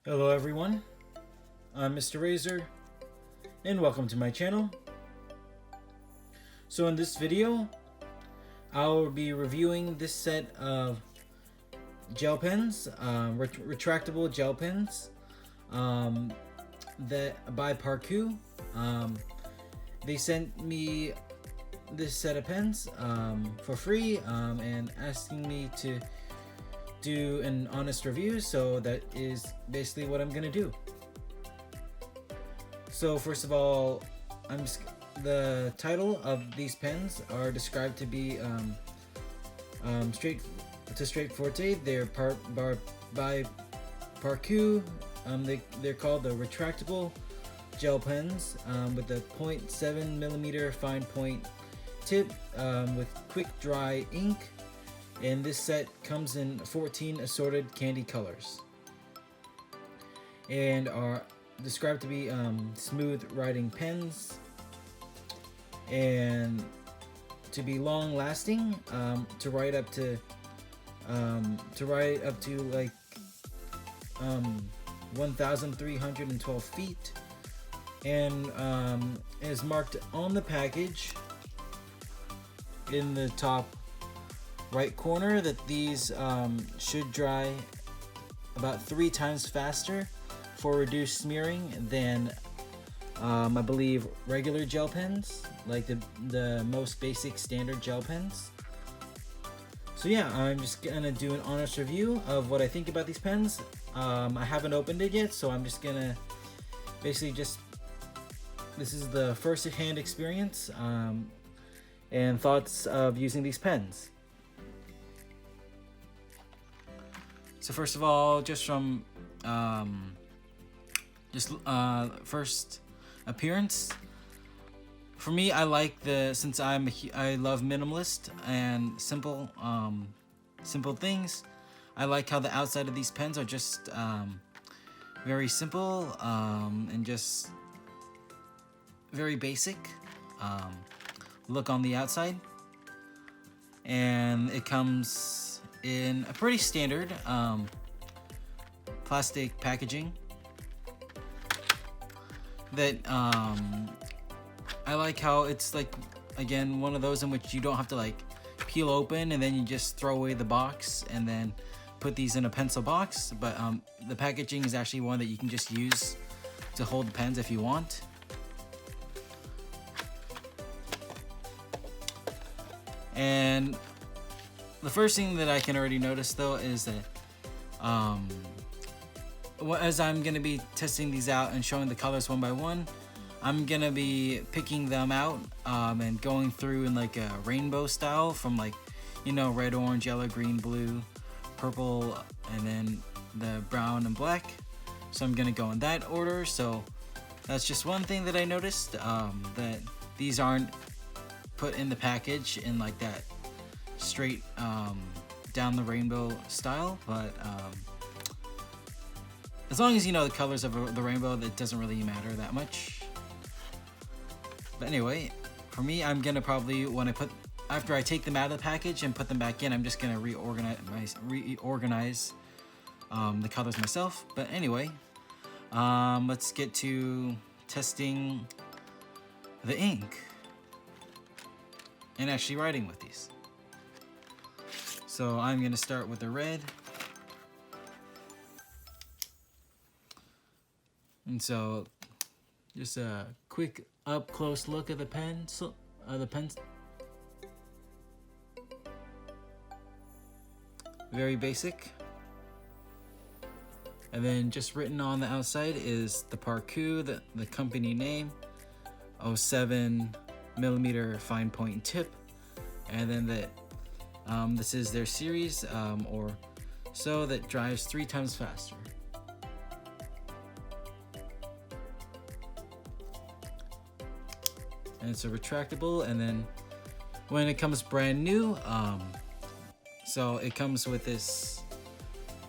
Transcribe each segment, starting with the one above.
Hello everyone, I'm Mr. Razor, and welcome to my channel. So in this video, I'll be reviewing this set of gel pens, retractable gel pens, that by PARKOO. They sent me this set of pens for free, and asking me to do an honest review, so that is basically what I'm gonna do. So first of all, the title of these pens are described to be straightforward. They're by PARKOO. They're called the retractable gel pens with a 0.7 millimeter fine point tip with quick dry ink. And this set comes in 14 assorted candy colors and are described to be smooth writing pens and to be long lasting, to write up to like 1,312 feet, and is marked on the package in the top right corner that these should dry about 3 times faster for reduced smearing than I believe regular gel pens, like the most basic standard gel pens. So yeah, I'm just gonna do an honest review of what I think about these pens. I haven't opened it yet, so I'm just gonna basically this is the first-hand experience and thoughts of using these pens. So first of all, just from first appearance, for me, I like since I love minimalist and simple things. I like how the outside of these pens are just very simple and just very basic look on the outside, and it comes in a pretty standard plastic packaging that I like how it's like, again, one of those in which you don't have to like peel open and then you just throw away the box and then put these in a pencil box, but the packaging is actually one that you can just use to hold the pens if you want. And the first thing that I can already notice though is that as I'm gonna be testing these out and showing the colors one by one, I'm gonna be picking them out and going through in like a rainbow style from, like, you know, red, orange, yellow, green, blue, purple, and then the brown and black. So I'm gonna go in that order. So that's just one thing that I noticed, that these aren't put in the package in like that straight down the rainbow style, but as long as you know the colors of the rainbow, that doesn't really matter that much. But anyway, for me, I'm gonna probably, after I take them out of the package and put them back in, I'm just gonna reorganize the colors myself. But anyway, let's get to testing the ink and actually writing with these. So I'm gonna start with the red. And so just a quick up close look at the pens. Very basic. And then just written on the outside is the PARKOO, the company name, 0.7 millimeter fine point tip, and then this is their series or so that dries 3 times faster. And it's a retractable, and then when it comes brand new, so it comes with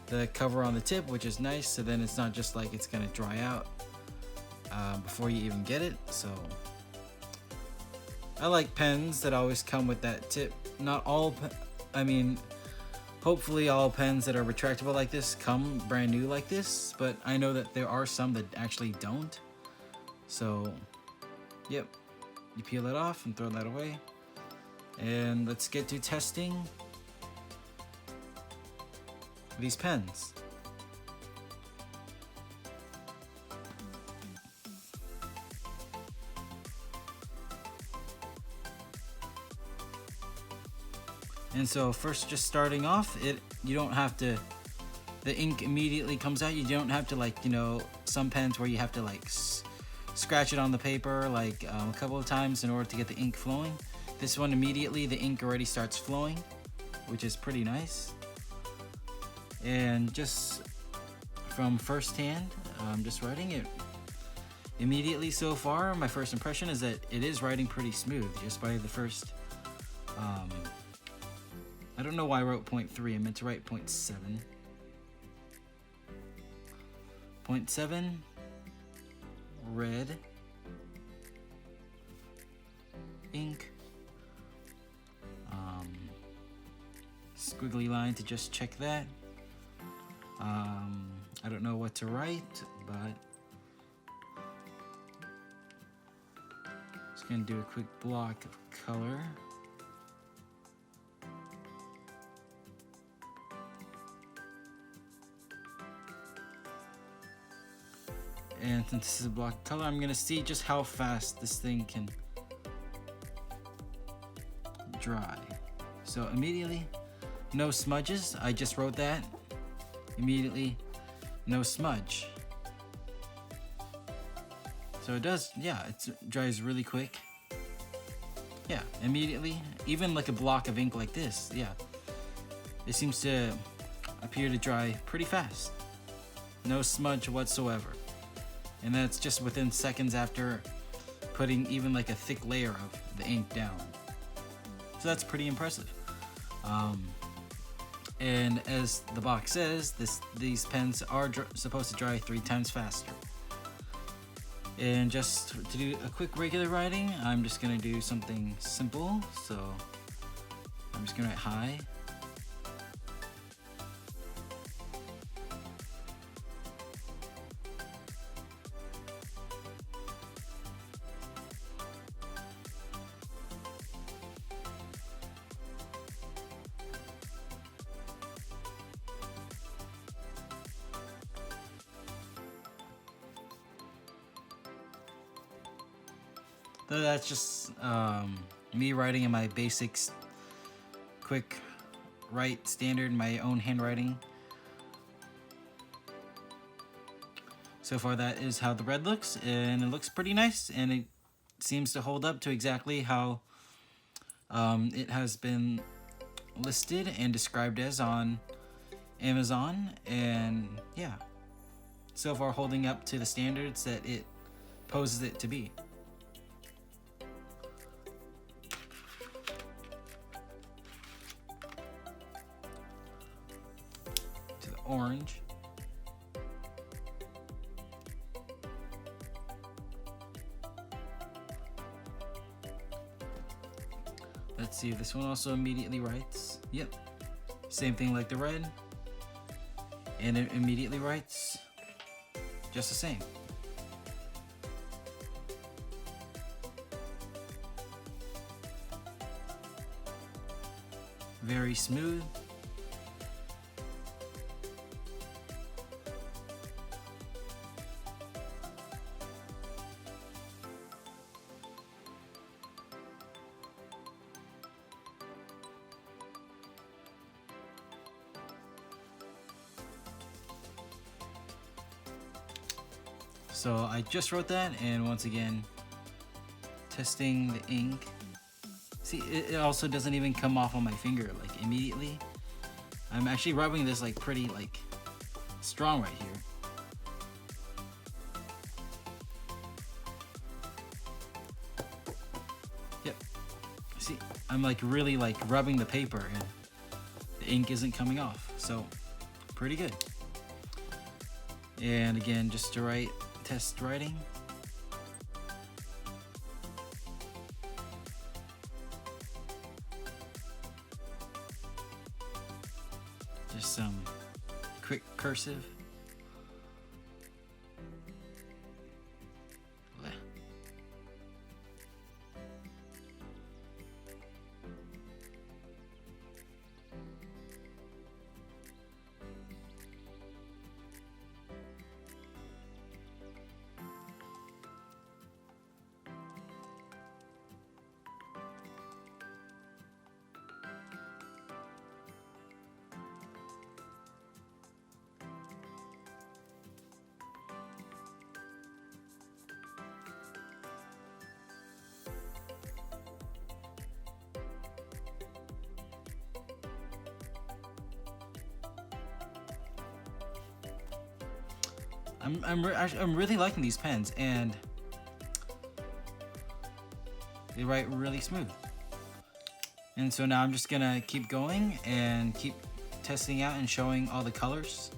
the cover on the tip, which is nice, so then it's not just like it's gonna dry out before you even get it. So I like pens that always come with that tip. Not all, I mean, Hopefully all pens that are retractable like this come brand new like this, but I know that there are some that actually don't. So, yep, you peel it off and throw that away. And let's get to testing these pens. And so first, just starting off, you don't have to, the ink immediately comes out. You don't have to, like, you know, some pens where you have to like scratch it on the paper like a couple of times in order to get the ink flowing. This one, immediately the ink already starts flowing, which is pretty nice. And just from first hand, just writing it immediately so far, my first impression is that it is writing pretty smooth just by the first, I don't know why I wrote 0.3, I meant to write 0.7. 0.7, red, ink, squiggly line to just check that. I don't know what to write, but just gonna do a quick block of color. And since this is a block of color, I'm gonna see just how fast this thing can dry. So immediately, no smudges. I just wrote that. Immediately, no smudge. So it does, yeah, it dries really quick. Yeah, immediately, even like a block of ink like this, yeah. It seems to appear to dry pretty fast. No smudge whatsoever. And that's just within seconds after putting even like a thick layer of the ink down. So that's pretty impressive. And as the box says, these pens are supposed to dry 3 times faster. And just to do a quick regular writing, I'm just gonna do something simple. So I'm just gonna write hi. So that's just me writing in my basics, quick write standard, my own handwriting. So far that is how the red looks, and it looks pretty nice, and it seems to hold up to exactly how it has been listed and described as on Amazon. And yeah, so far holding up to the standards that it poses it to be. Orange. Let's see if this one also immediately writes. Yep. Same thing like the red. And it immediately writes just the same. Very smooth. So I just wrote that, and once again, testing the ink. See, it also doesn't even come off on my finger like immediately. I'm actually rubbing this like pretty like strong right here. Yep. See, I'm like really like rubbing the paper, and the ink isn't coming off. So pretty good. And again, just to write. Test writing. cursive. I'm really liking these pens, and they write really smooth. And so now I'm just gonna keep going and keep testing out and showing all the colors.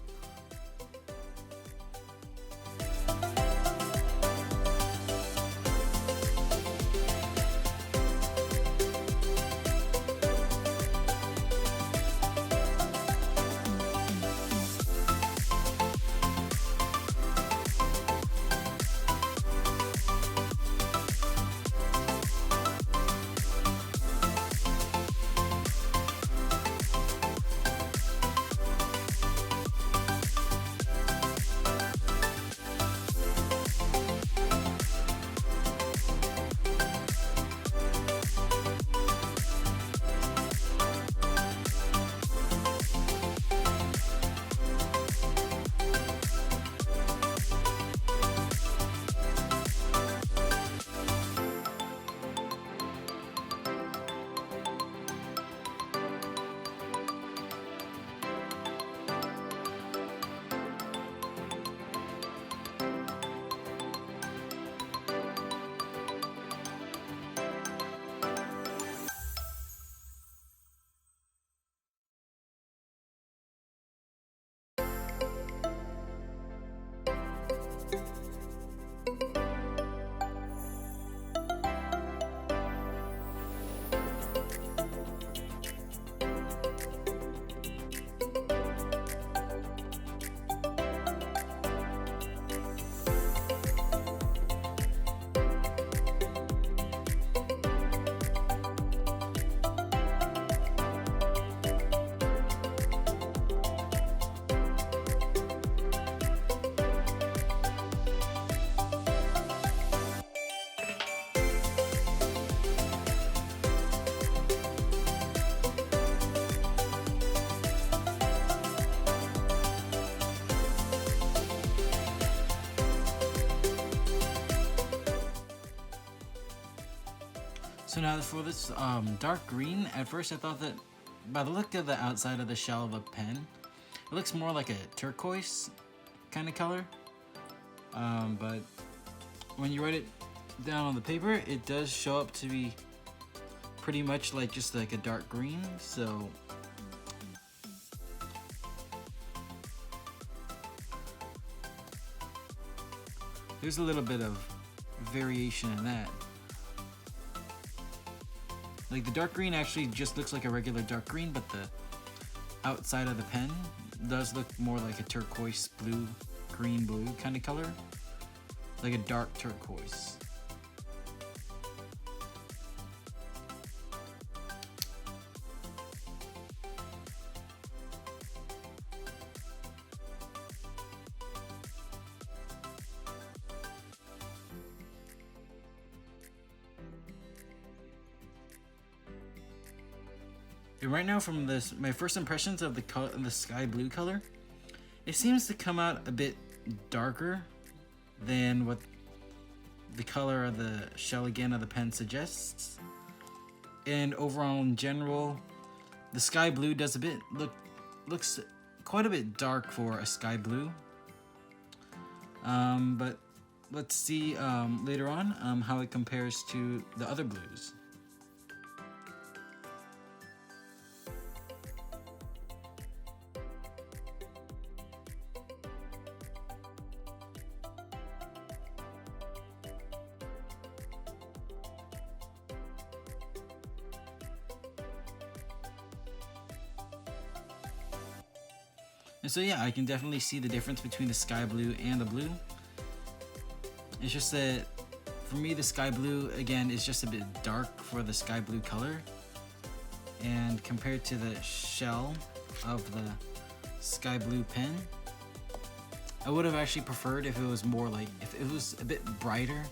So now for this dark green, at first I thought that by the look of the outside of the shell of a pen, it looks more like a turquoise kind of color. But when you write it down on the paper, it does show up to be pretty much like just like a dark green. So there's a little bit of variation in that. Like the dark green actually just looks like a regular dark green, but the outside of the pen does look more like a turquoise blue, green blue kind of color. Like a dark turquoise. And right now, from this, my first impressions of the sky blue color, it seems to come out a bit darker than what the color of the shell again of the pen suggests. And overall, in general, the sky blue does looks quite a bit dark for a sky blue. But let's see later on how it compares to the other blues. And so yeah, I can definitely see the difference between the sky blue and the blue. It's just that for me, the sky blue again is just a bit dark for the sky blue color, and compared to the shell of the sky blue pen, I would have actually preferred if it was more like, if it was a bit brighter,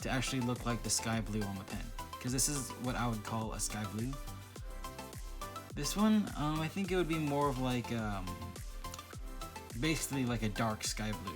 to actually look like the sky blue on the pen, because this is what I would call a sky blue. This one, I think it would be more of like basically like a dark sky blue.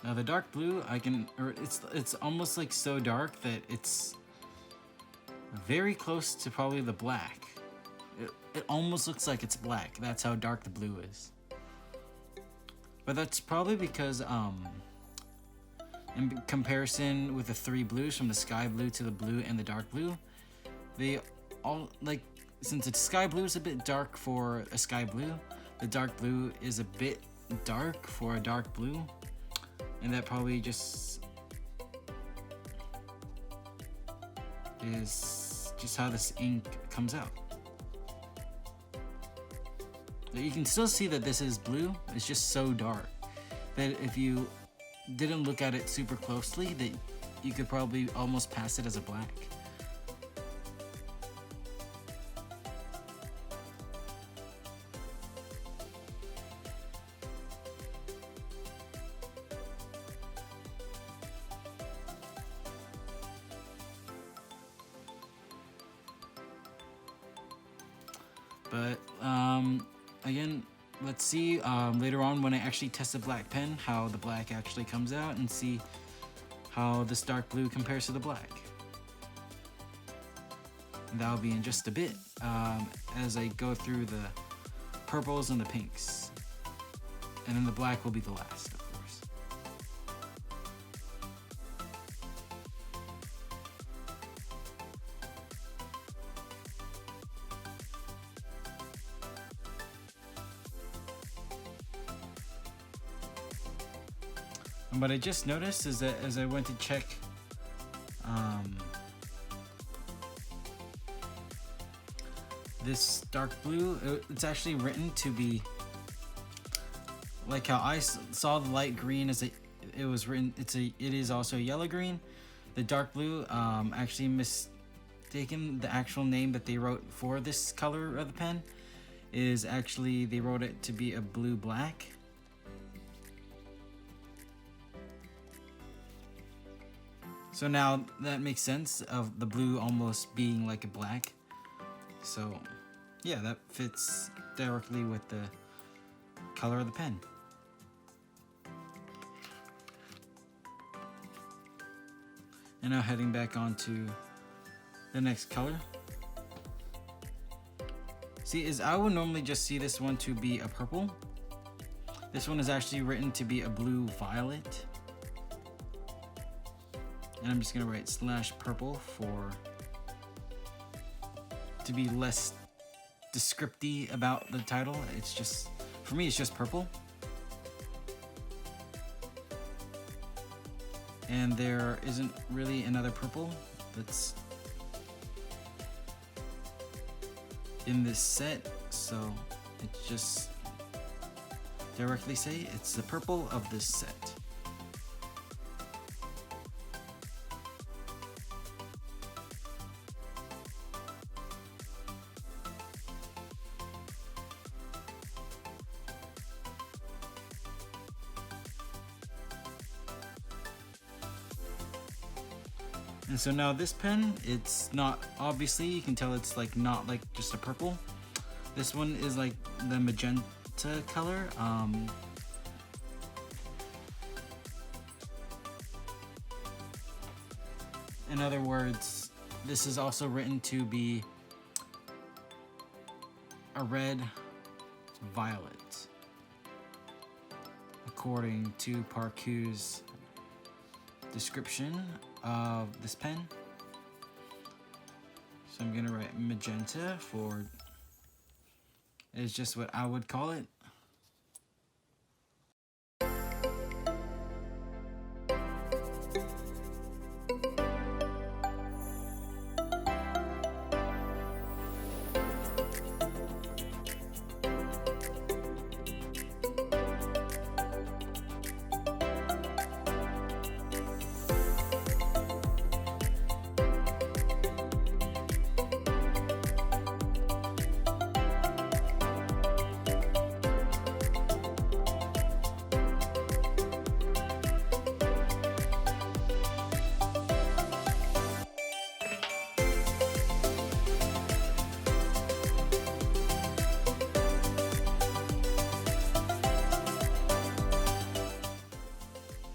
Now the dark blue, it's almost like so dark that it's very close to probably the black. It almost looks like it's black. That's how dark the blue is. But that's probably because in comparison with the three blues, from the sky blue to the blue and the dark blue, they all, like, since the sky blue is a bit dark for a sky blue, the dark blue is a bit dark for a dark blue. And that probably just is just how this ink comes out. You can still see that this is blue. It's just so dark that if you didn't look at it super closely, that you could probably almost pass it as a black. But again, let's see later on when I actually test the black pen, how the black actually comes out, and see how this dark blue compares to the black. And that'll be in just a bit as I go through the purples and the pinks. And then the black will be the last, of course. And what I just noticed is that as I went to check this dark blue, it's actually written to be like how I saw the light green as it was written. It is also a yellow green. The dark blue actually mistaken the actual name that they wrote for this color of the pen is actually, they wrote it to be a blue black. So now that makes sense of the blue almost being like a black. So yeah, that fits directly with the color of the pen. And now heading back onto the next color. See, as I would normally just see this one to be a purple. This one is actually written to be a blue violet. And I'm just gonna write /purple to be less descriptive about the title. It's just, for me, it's just purple. And there isn't really another purple that's in this set, so it's just directly say it's the purple of this set. And so now this pen, it's not, obviously you can tell it's like not like just a purple. This one is like the magenta color. In other words, this is also written to be a red violet. according to PARKOO's description of this pen. So I'm gonna write magenta for, is just what I would call it.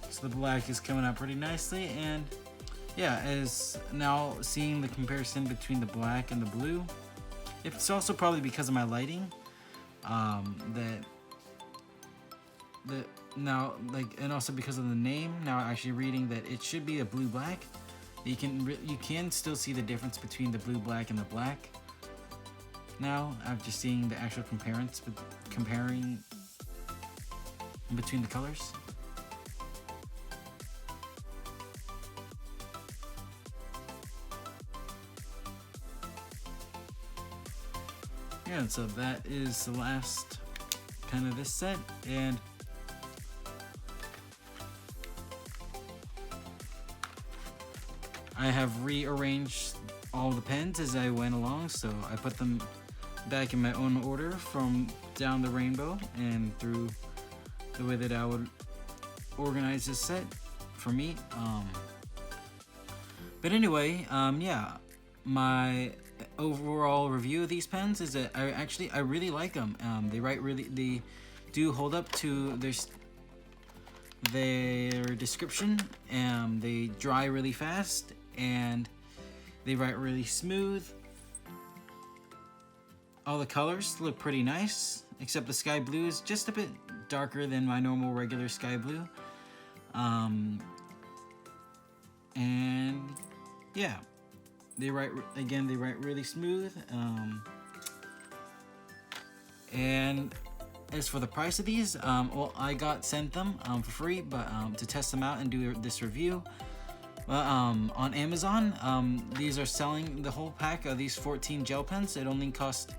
So the black is coming out pretty nicely, and yeah, as now seeing the comparison between the black and the blue, it's also probably because of my lighting, and also because of the name. Now actually reading that it should be a blue black. You can still see the difference between the blue black and the black. Now after seeing the actual comparing between the colors. Yeah, so that is the last pen of this set, and I have rearranged all the pens as I went along, so I put them back in my own order from down the rainbow and through the way that I would organize this set for me. But anyway, yeah, my overall review of these pens is that I really like them. They do hold up to their description. They dry really fast and they write really smooth. All the colors look pretty nice, except the sky blue is just a bit darker than my normal regular sky blue. And yeah, they write really smooth. And as for the price of these, well, I got sent them for free, but to test them out and do this review. On Amazon, these are selling the whole pack of these 14 gel pens. It only cost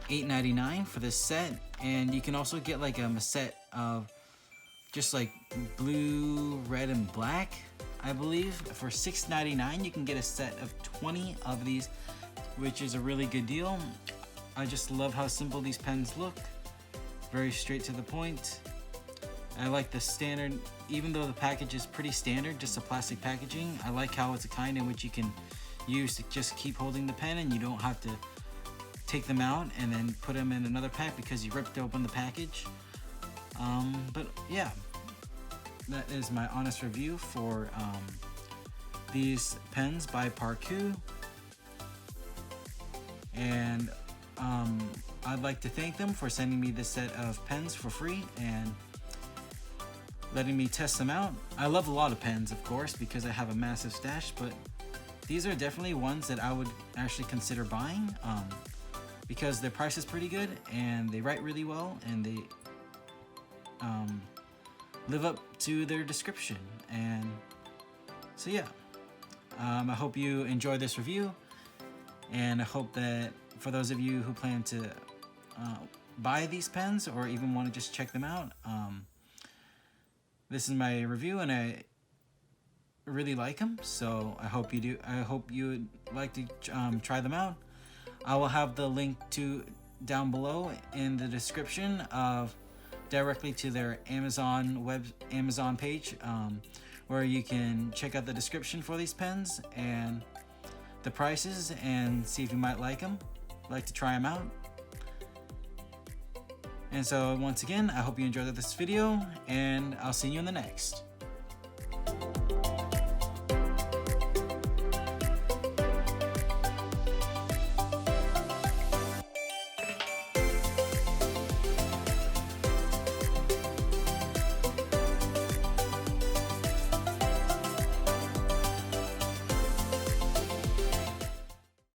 $8.99 for this set, and you can also get like a set of just like blue, red, and black. I believe for $6.99 you can get a set of 20 of these, which is a really good deal. I just love how simple these pens look, very straight to the point. I like the standard, even though the package is pretty standard, just a plastic packaging. I like how it's a kind in which you can use to just keep holding the pen and you don't have to take them out and then put them in another pack because you ripped open the package. But yeah, that is my honest review for these pens by PARKOO. And I'd like to thank them for sending me this set of pens for free and letting me test them out. I love a lot of pens, of course, because I have a massive stash, but these are definitely ones that I would actually consider buying because their price is pretty good and they write really well and they live up to their description. And so yeah, I hope you enjoy this review, and I hope that for those of you who plan to buy these pens or even want to just check them out, this is my review and I really like them, so I hope you do. I hope you would like to try them out. I will have the link to down below in the description of directly to their Amazon page, where you can check out the description for these pens and the prices and see if you might like them, like to try them out. And so once again, I hope you enjoyed this video, and I'll see you in the next.